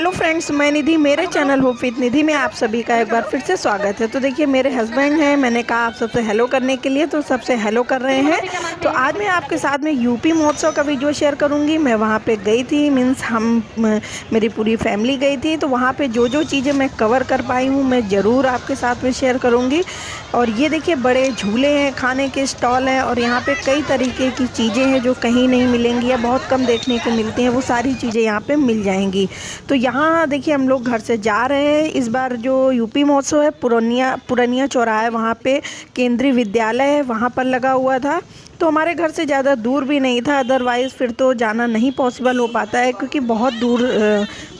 Hello friends, मैं निधि। मेरे channel hope with निधि में आप सभी का एक बार फिर से स्वागत है। तो देखिए, मेरे हस्बैंड हैं, मैंने कहा आप सबसे हेलो करने के लिए, तो सबसे हेलो कर रहे हैं। तो आज मैं आपके साथ में यूपी महोत्सव का वीडियो शेयर करूंगी। मैं वहां पे गई थी, मीन्स मेरी पूरी फैमिली गई थी। तो वहां पे जो जो चीज़ें मैं कवर कर पाई हूँ मैं ज़रूर आपके साथ में शेयर करूँगी। और ये देखिए, बड़े झूले हैं, खाने के स्टॉल हैं, और यहाँ पे कई तरीके की चीज़ें हैं जो कहीं नहीं मिलेंगी या बहुत कम देखने को मिलती हैं। वो सारी चीज़ें यहाँ पे मिल जाएंगी। तो यहाँ देखिए, हम लोग घर से जा रहे हैं। इस बार जो यूपी महोत्सव है, पुरनिया चौराहा है, वहाँ पे केंद्रीय विद्यालय है, वहाँ पर लगा हुआ था। तो हमारे घर से ज़्यादा दूर भी नहीं था, अदरवाइज़ फिर तो जाना नहीं पॉसिबल हो पाता है, क्योंकि बहुत दूर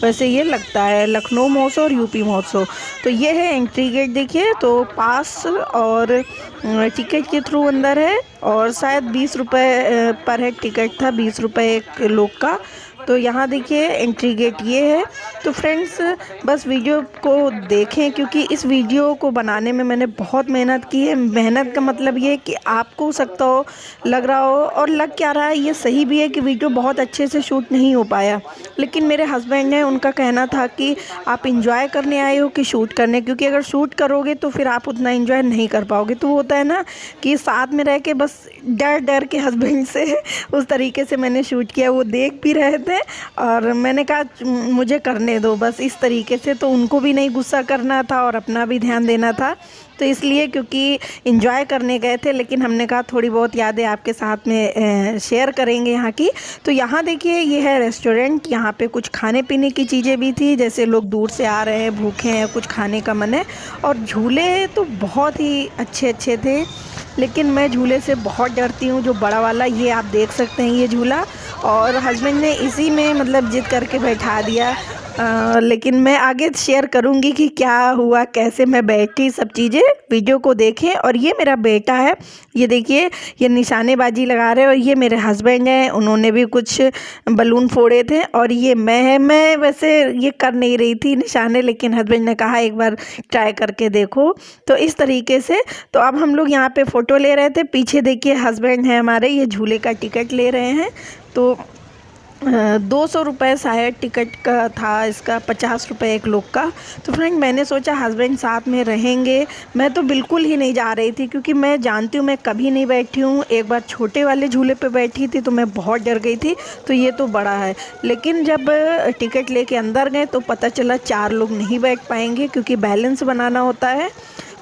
वैसे ये लगता है लखनऊ महोत्सव और यूपी महोत्सव। तो ये है एंट्री गेट, देखिए। तो पास और टिकट के थ्रू अंदर है, और शायद 20 रुपये पर हेड टिकट था, 20 रुपये एक लोग का। तो यहाँ देखिए एंट्री गेट ये है। तो फ्रेंड्स, बस वीडियो को देखें, क्योंकि इस वीडियो को बनाने में मैंने बहुत मेहनत की है। मेहनत का मतलब ये है कि आपको हो सकता हो लग रहा हो, और लग क्या रहा है ये सही भी है, कि वीडियो बहुत अच्छे से शूट नहीं हो पाया। लेकिन मेरे हस्बैंड ने, उनका कहना था कि आप इंजॉय करने आए हो कि शूट करने, क्योंकि अगर शूट करोगे तो फिर आप उतना इंजॉय नहीं कर पाओगे। तो होता है ना कि साथ में रह के बस डर डर के हस्बैंड से उस तरीके से मैंने शूट किया। वो देख भी रहे थे, और मैंने कहा मुझे करने दो बस इस तरीके से। तो उनको भी नहीं गुस्सा करना था और अपना भी ध्यान देना था। तो इसलिए, क्योंकि एंजॉय करने गए थे, लेकिन हमने कहा थोड़ी बहुत यादें आपके साथ में शेयर करेंगे यहाँ की। तो यहाँ देखिए, ये है रेस्टोरेंट। यहाँ पे कुछ खाने पीने की चीज़ें भी थी, जैसे लोग दूर से आ रहे हैं, भूखे हैं, कुछ खाने का मन है। और झूले तो बहुत ही अच्छे अच्छे थे, लेकिन मैं झूले से बहुत डरती हूँ। जो बड़ा वाला, ये आप देख सकते हैं, ये झूला, और हस्बैंड ने इसी में मतलब जिद करके बैठा दिया। लेकिन मैं आगे शेयर करूँगी कि क्या हुआ, कैसे मैं बैठी, सब चीज़ें वीडियो को देखें। और ये मेरा बेटा है, ये देखिए, ये निशानेबाजी लगा रहे हैं। और ये मेरे हस्बैंड हैं, उन्होंने भी कुछ बलून फोड़े थे। और ये मैं वैसे ये कर नहीं रही थी निशाने, लेकिन हस्बैंड ने कहा एक बार ट्राई करके देखो। तो इस तरीके से, तो अब हम लोग यहाँ पे फ़ोटो ले रहे थे। पीछे देखिए हस्बैंड हैं हमारे, ये झूले का टिकट ले रहे हैं। तो 200 रुपये शायद टिकट का था, इसका 50 रुपये एक लोग का। तो फ्रेंड, मैंने सोचा हस्बैंड साथ में रहेंगे। मैं तो बिल्कुल ही नहीं जा रही थी, क्योंकि मैं जानती हूँ मैं कभी नहीं बैठी हूँ। एक बार छोटे वाले झूले पे बैठी थी तो मैं बहुत डर गई थी। तो ये तो बड़ा है। लेकिन जब टिकट लेके अंदर गए तो पता चला 4 लोग नहीं बैठ पाएंगे, क्योंकि बैलेंस बनाना होता है।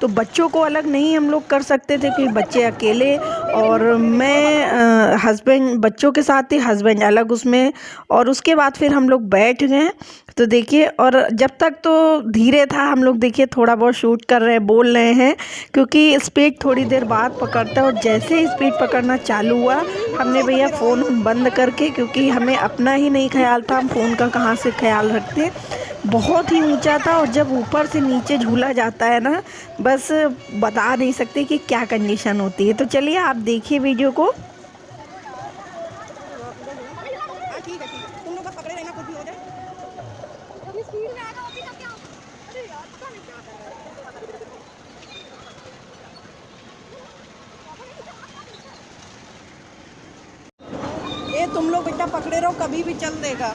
तो बच्चों को अलग नहीं हम लोग कर सकते थे, क्योंकि बच्चे अकेले, और मैं हस्बैंड बच्चों के साथ थी, हस्बैंड अलग उसमें। और उसके बाद फिर हम लोग बैठ गए। तो देखिए, और जब तक तो धीरे था, हम लोग देखिए थोड़ा बहुत शूट कर रहे हैं, बोल रहे हैं, क्योंकि स्पीड थोड़ी देर बाद पकड़ता है। और जैसे ही स्पीड पकड़ना चालू हुआ, हमने भैया फ़ोन बंद करके, क्योंकि हमें अपना ही नहीं ख्याल था, हम फ़ोन का कहाँ से ख्याल रखते। बहुत ही ऊंचा था, और जब ऊपर से नीचे झूला जाता है ना, बस बता नहीं सकते कि क्या कंडीशन होती है। तो चलिए आप देखिए वीडियो को। ये तुम लोग बेटा पकड़े रहो, कभी भी चल देगा।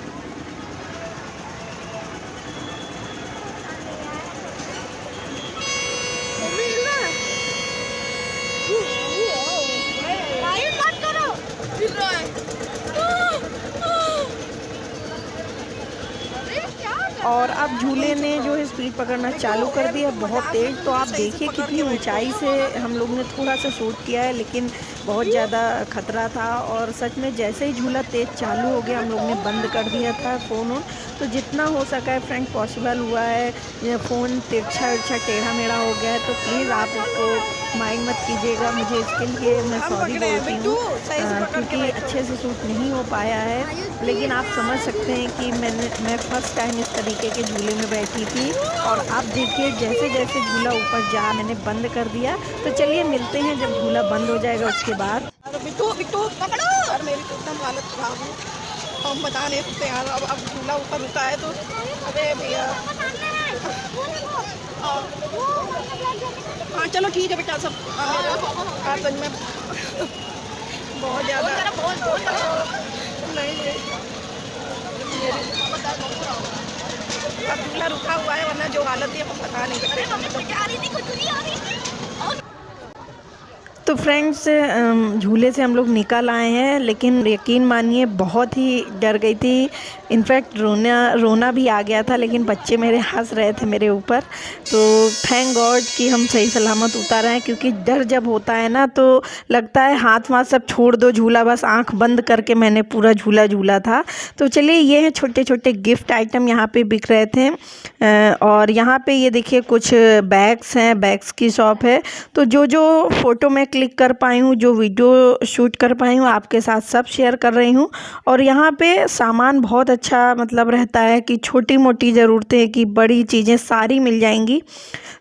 और अब झूले ने जो है स्पीड पकड़ना चालू कर दिया, बहुत तेज़। तो आप देखिए कितनी ऊंचाई से हम लोग ने थोड़ा सा शूट किया है, लेकिन बहुत ज़्यादा खतरा था। और सच में जैसे ही झूला तेज़ चालू हो गया, हम लोग ने बंद कर दिया था फ़ोन वोन। तो जितना हो सका है फ्रेंड, पॉसिबल हुआ है। फ़ोन तिरछा टेढ़ा मेढ़ा हो गया है, तो प्लीज़ आप उसको माइंड मत कीजिएगा। मुझे इसके लिए मैं सॉरी बोलती हूँ, क्योंकि अच्छे से शूट नहीं हो पाया है। लेकिन आप समझ सकते हैं कि मैं फ़र्स्ट टाइम इस तरीके के झूले में बैठी थी। और आप देखिए, जैसे जैसे झूला ऊपर जा, मैंने बंद कर दिया। तो चलिए मिलते हैं जब झूला बंद हो जाएगा उसके बाद। बिट्टू बिट्टू पकड़ो। और मेरी तो एकदम हालत खराब है, हम बता नहीं सकते यार। अब झूला ऊपर रुका है तो, अरे भैया। हाँ चलो ठीक है बेटा, सब आज में बहुत ज़्यादा नहीं। ना जो हालत थी हम बता नहीं सकते। तो फ्रेंड्स झूले से हम लोग निकल आए हैं, लेकिन यकीन मानिए बहुत ही डर गई थी। इनफैक्ट रोना भी आ गया था, लेकिन बच्चे मेरे हंस रहे थे मेरे ऊपर। तो थैंक गॉड कि हम सही सलामत उतर आए, क्योंकि डर जब होता है ना तो लगता है हाथ वाथ सब छोड़ दो, झूला बस आंख बंद करके मैंने पूरा झूला झूला था। तो चलिए, ये हैं छोटे छोटे गिफ्ट आइटम यहाँ पे बिक रहे थे। और यहाँ पे ये देखिए कुछ बैग्स हैं, बैग्स की शॉप है। तो जो जो फ़ोटो मैं क्लिक कर पाई हूँ, जो वीडियो शूट कर पाई हूँ, आपके साथ सब शेयर कर रही हूँ। और यहाँ पे सामान बहुत अच्छा मतलब रहता है कि छोटी मोटी ज़रूरतें की बड़ी चीज़ें सारी मिल जाएंगी।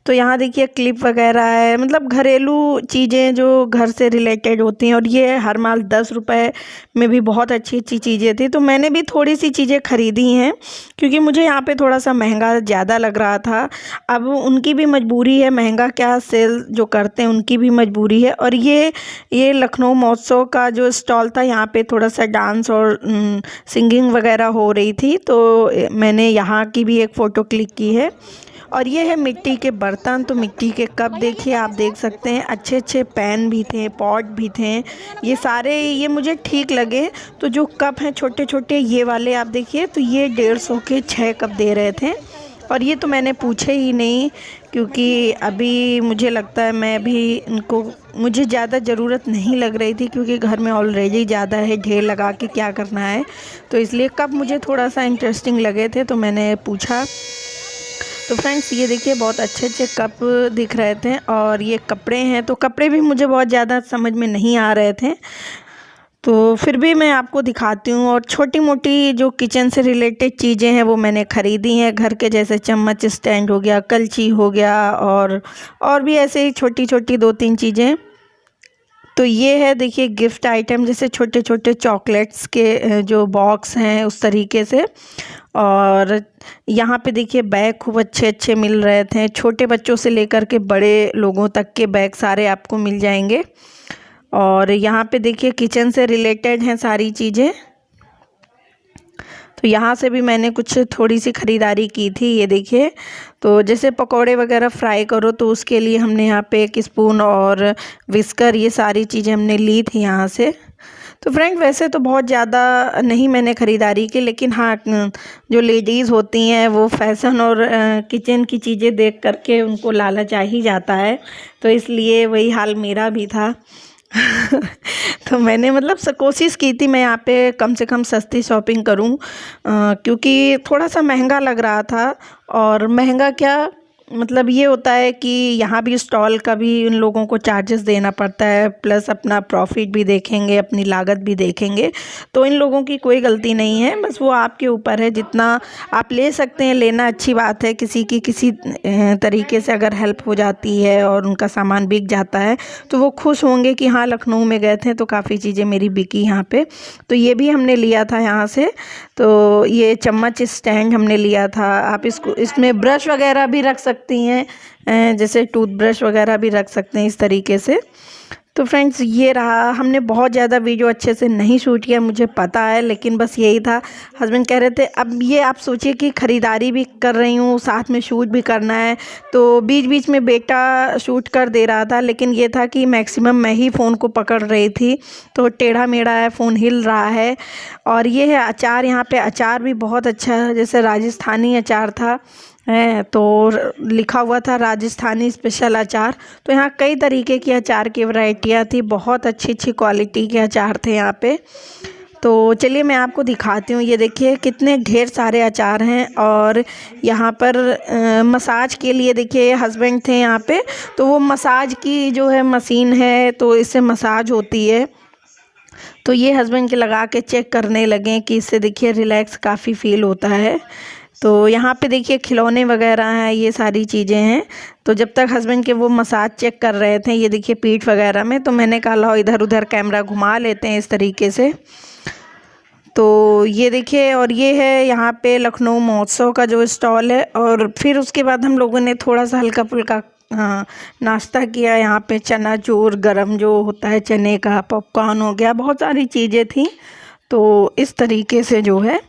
तो यहाँ देखिए क्लिप वगैरह है, मतलब घरेलू चीज़ें जो घर से रिलेटेड होती हैं। और ये हर माल 10 रुपये में भी बहुत अच्छी अच्छी चीज़ें थी। तो मैंने भी थोड़ी सी चीज़ें ख़रीदी हैं, क्योंकि मुझे यहाँ पे थोड़ा सा महंगा ज़्यादा लग रहा था। अब उनकी भी मजबूरी है, महंगा क्या, सेल जो करते हैं उनकी भी मजबूरी है। और ये लखनऊ महोत्सव का जो स्टॉल था, यहाँ पे थोड़ा सा डांस और सिंगिंग वगैरह हो रही थी। तो मैंने यहाँ की भी एक फ़ोटो क्लिक की है। और ये है मिट्टी के बर्तन। तो मिट्टी के कप देखिए, आप देख सकते हैं, अच्छे अच्छे पैन भी थे, पॉट भी थे। ये सारे ये मुझे ठीक लगे। तो जो कप हैं छोटे छोटे ये वाले आप देखिए, तो ये 150 के 6 कप दे रहे थे। और ये तो मैंने पूछे ही नहीं, क्योंकि अभी मुझे लगता है मैं भी इनको, मुझे ज़्यादा ज़रूरत नहीं लग रही थी, क्योंकि घर में ऑलरेडी ज़्यादा है, ढेर लगा के क्या करना है। तो इसलिए कप मुझे थोड़ा सा इंटरेस्टिंग लगे थे, तो मैंने पूछा। तो फ्रेंड्स ये देखिए बहुत अच्छे अच्छे कप दिख रहे थे। और ये कपड़े हैं, तो कपड़े भी मुझे बहुत ज़्यादा समझ में नहीं आ रहे थे, तो फिर भी मैं आपको दिखाती हूँ। और छोटी मोटी जो किचन से रिलेटेड चीज़ें हैं वो मैंने ख़रीदी हैं घर के, जैसे चम्मच स्टैंड हो गया, कलची हो गया, और भी ऐसे ही छोटी छोटी 2-3 चीज़ें। तो ये है देखिए गिफ्ट आइटम, जैसे छोटे छोटे चॉकलेट्स के जो बॉक्स हैं उस तरीके से। और यहाँ पे देखिए बैग खूब अच्छे अच्छे मिल रहे थे, छोटे बच्चों से लेकर के बड़े लोगों तक के बैग सारे आपको मिल जाएंगे। और यहाँ पे देखिए किचन से रिलेटेड हैं सारी चीज़ें। तो यहाँ से भी मैंने कुछ थोड़ी सी ख़रीदारी की थी, ये देखिए। तो जैसे पकोड़े वगैरह फ्राई करो तो उसके लिए हमने यहाँ पे एक स्पून और विस्कर, ये सारी चीज़ें हमने ली थी यहाँ से। तो फ्रेंड वैसे तो बहुत ज़्यादा नहीं मैंने ख़रीदारी की, लेकिन हाँ जो लेडीज़ होती हैं वो फैशन और किचन की चीज़ें देख करके उनको लालच आ ही जाता है। तो इसलिए वही हाल मेरा भी था। तो मैंने मतलब कोशिश की थी मैं यहाँ पे कम से कम सस्ती शॉपिंग करूँ, क्योंकि थोड़ा सा महंगा लग रहा था। और महंगा क्या, मतलब ये होता है कि यहाँ भी स्टॉल का भी उन लोगों को चार्जेस देना पड़ता है, प्लस अपना प्रॉफिट भी देखेंगे, अपनी लागत भी देखेंगे। तो इन लोगों की कोई गलती नहीं है, बस वो आपके ऊपर है। जितना आप ले सकते हैं लेना अच्छी बात है। किसी की किसी तरीके से अगर हेल्प हो जाती है और उनका सामान बिक जाता है तो वो खुश होंगे कि हाँ लखनऊ में गए थे तो काफ़ी चीज़ें मेरी बिकी यहाँ पे। तो ये भी हमने लिया था यहाँ से। तो ये चम्मच स्टैंड हमने लिया था। आप इसमें ब्रश वगैरह भी रख सकती हैं, जैसे टूथब्रश वगैरह भी रख सकते हैं इस तरीके से। तो फ्रेंड्स ये रहा, हमने बहुत ज़्यादा वीडियो अच्छे से नहीं शूट किया मुझे पता है, लेकिन बस यही था। हस्बैंड कह रहे थे अब ये आप सोचिए कि ख़रीदारी भी कर रही हूँ, साथ में शूट भी करना है। तो बीच बीच में बेटा शूट कर दे रहा था, लेकिन ये था कि मैक्सिमम मैं ही फ़ोन को पकड़ रही थी, तो टेढ़ा मेढ़ा है, फ़ोन हिल रहा है। और ये है अचार, यहाँ पे अचार भी बहुत अच्छा है, जैसे राजस्थानी अचार था है, तो लिखा हुआ था राजस्थानी स्पेशल अचार। तो यहाँ कई तरीके की अचार की वैरायटियाँ थी, बहुत अच्छी अच्छी क्वालिटी के अचार थे यहाँ पे। तो चलिए मैं आपको दिखाती हूँ, ये देखिए कितने ढेर सारे अचार हैं। और यहाँ पर मसाज के लिए देखिए हस्बैंड थे यहाँ पे, तो वो मसाज की जो है मशीन है, तो इससे मसाज होती है। तो ये हस्बैंड के लगा के चेक करने लगे कि इससे देखिए रिलैक्स काफ़ी फील होता है। तो यहाँ पे देखिए खिलौने वगैरह हैं, ये सारी चीज़ें हैं। तो जब तक हस्बैंड के वो मसाज चेक कर रहे थे, ये देखिए पीठ वगैरह में, तो मैंने कहा लो इधर उधर कैमरा घुमा लेते हैं इस तरीके से। तो ये देखिए, और ये है यहाँ पे लखनऊ महोत्सव का जो स्टॉल है। और फिर उसके बाद हम लोगों ने थोड़ा सा हल्का फुल्का नाश्ता किया। यहाँ पे चना चूर गरम जो होता है चने का, पॉपकॉर्न हो गया, बहुत सारी चीज़ें थी। तो इस तरीके से जो है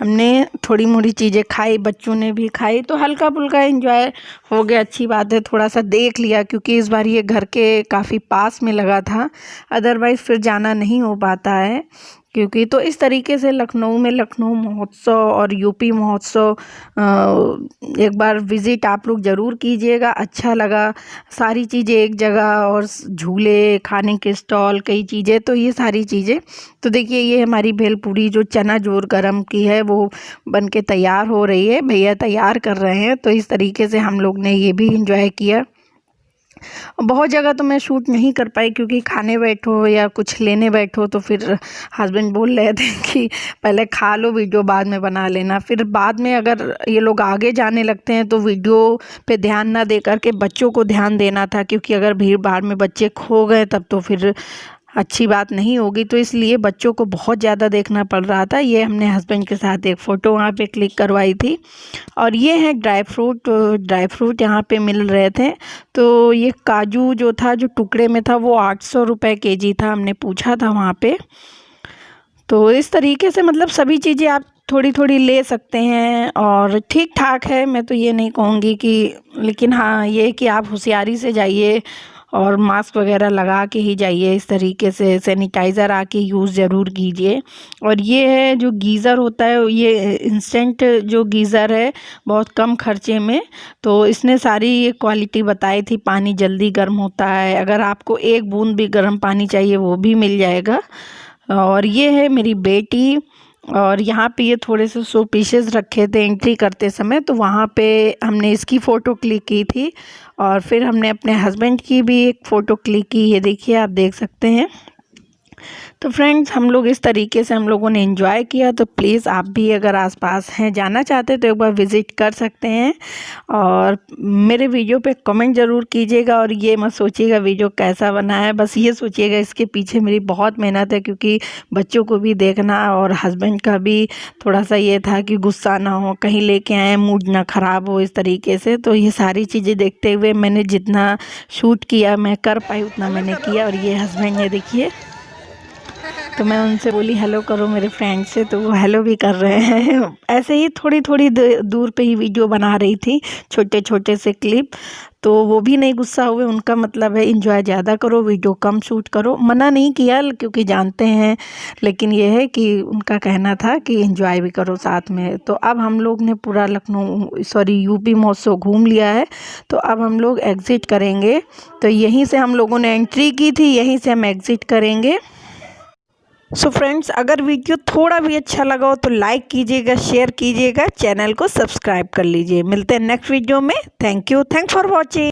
हमने थोड़ी मोड़ी चीज़ें खाई, बच्चों ने भी खाई, तो हल्का फुल्का एंजॉय हो गया। अच्छी बात है, थोड़ा सा देख लिया क्योंकि इस बार ये घर के काफ़ी पास में लगा था, अदरवाइज़ फिर जाना नहीं हो पाता है क्योंकि। तो इस तरीके से लखनऊ में लखनऊ महोत्सव और यूपी महोत्सव एक बार विज़िट आप लोग ज़रूर कीजिएगा। अच्छा लगा, सारी चीज़ें एक जगह और झूले, खाने के स्टॉल, कई चीज़ें, तो ये सारी चीज़ें। तो देखिए ये हमारी भेलपूरी जो चना जोर गरम की है वो बन के तैयार हो रही है, भैया तैयार कर रहे हैं। तो इस तरीके से हम लोग ने ये भी इंजॉय किया। बहुत जगह तो मैं शूट नहीं कर पाई क्योंकि खाने बैठो या कुछ लेने बैठो तो फिर हस्बैंड बोल रहे थे कि पहले खा लो, वीडियो बाद में बना लेना। फिर बाद में अगर ये लोग आगे जाने लगते हैं तो वीडियो पे ध्यान ना दे करके बच्चों को ध्यान देना था, क्योंकि अगर भीड़ भाड़ में बच्चे खो गए तब तो फिर अच्छी बात नहीं होगी। तो इसलिए बच्चों को बहुत ज़्यादा देखना पड़ रहा था। ये हमने हस्बैंड के साथ एक फ़ोटो वहाँ पे क्लिक करवाई थी। और ये है ड्राई फ्रूट यहाँ पे मिल रहे थे। तो ये काजू जो था, जो टुकड़े में था, वो 800 रुपये केजी था, हमने पूछा था वहाँ पे। तो इस तरीके से मतलब सभी चीज़ें आप थोड़ी थोड़ी ले सकते हैं और ठीक ठाक है। मैं तो ये नहीं कहूँगी कि, लेकिन हाँ ये है कि आप होशियारी से जाइए और मास्क वगैरह लगा के ही जाइए। इस तरीके से सैनिटाइज़र आके यूज़ ज़रूर कीजिए। और ये है जो गीज़र होता है, ये इंस्टेंट जो गीज़र है, बहुत कम खर्चे में। तो इसने सारी ये क्वालिटी बताई थी। पानी जल्दी गर्म होता है, अगर आपको एक बूंद भी गर्म पानी चाहिए वो भी मिल जाएगा। और ये है मेरी बेटी। और यहाँ पे ये थोड़े से शो पीसेस रखे थे एंट्री करते समय, तो वहाँ पे हमने इसकी फ़ोटो क्लिक की थी। और फिर हमने अपने हस्बैंड की भी एक फ़ोटो क्लिक की, ये देखिए आप देख सकते हैं। तो फ्रेंड्स हम लोग इस तरीके से हम लोगों ने एंजॉय किया। तो प्लीज़ आप भी अगर आसपास हैं, जाना चाहते तो एक बार विज़िट कर सकते हैं। और मेरे वीडियो पे कमेंट ज़रूर कीजिएगा और ये मत सोचिएगा वीडियो कैसा बना है, बस ये सोचिएगा इसके पीछे मेरी बहुत मेहनत है, क्योंकि बच्चों को भी देखना और हस्बैंड का भी थोड़ा सा ये था कि गुस्सा ना हो, कहीं लेके आए मूड ना ख़राब हो, इस तरीके से। तो ये सारी चीज़ें देखते हुए मैंने जितना शूट किया, मैं कर पाई उतना मैंने किया। और ये हस्बैंड ने देखिए, तो मैं उनसे बोली हेलो करो मेरे फ्रेंड से, तो वो हेलो भी कर रहे हैं। ऐसे ही थोड़ी थोड़ी दूर पे ही वीडियो बना रही थी, छोटे छोटे से क्लिप। तो वो भी नहीं गुस्सा हुए, उनका मतलब है एंजॉय ज़्यादा करो, वीडियो कम शूट करो। मना नहीं किया क्योंकि जानते हैं, लेकिन ये है कि उनका कहना था कि एंजॉय भी करो साथ में। तो अब हम लोग ने पूरा यूपी महोत्सव घूम लिया है। तो अब हम लोग एग्ज़िट करेंगे। तो यहीं से हम लोगों ने एंट्री की थी, यहीं से हम एग्ज़िट करेंगे। सो फ्रेंड्स, अगर वीडियो थोड़ा भी अच्छा लगा हो तो लाइक कीजिएगा, शेयर कीजिएगा, चैनल को सब्सक्राइब कर लीजिए। मिलते हैं नेक्स्ट वीडियो में। Thank you for watching.